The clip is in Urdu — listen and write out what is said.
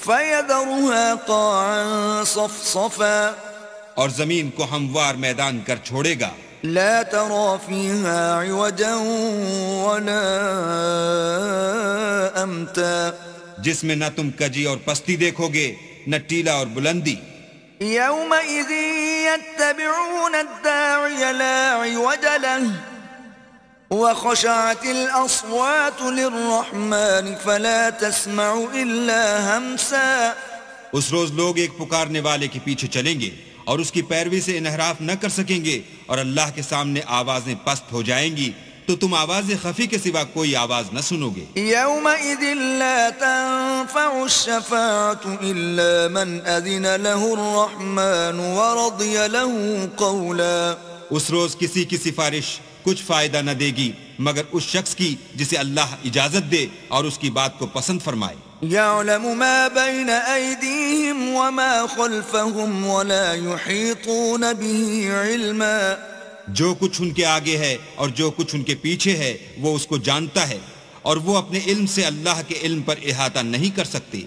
فَيَذَرُهَا قَاعًا صَفْصَفًا اور زمین کو ہموار میدان کر چھوڑے گا، لا ترى فيها عوجا ولا أمتا جس میں نہ تم کجی اور پستی دیکھو گے نہ ٹیلا اور بلندی۔ يومئذ يتبعون الداعي لا عوج له وخشعت الأصوات للرحمن فلا تسمع إلا همسا۔ اس روز لوگ ایک پکارنے والے کے پیچھے چلیں گے اور اس کی پیروی سے انحراف نہ کر سکیں گے، اور اللہ کے سامنے آوازیں پست ہو جائیں گی تو تم آواز خفی کے سوا کوئی آواز نہ سنو گے۔ يومئذ لا تنفع الشفاعة إلا من أذن له الرحمن ورضي له قولا۔ اس روز کسی کی سفارش کچھ فائدہ نہ دے گی مگر اس شخص کی جسے اللہ اجازت دے اور اس کی بات کو پسند فرمائے۔ يعلم ما بين أيديهم وما خلفهم ولا يحيطون به علما۔ جو کچھ ان کے آگے ہے اور جو کچھ ان کے پیچھے ہے وہ اس کو جانتا ہے، اور وہ اپنے علم سے اللہ کے علم پر احاطہ نہیں کر سکتے۔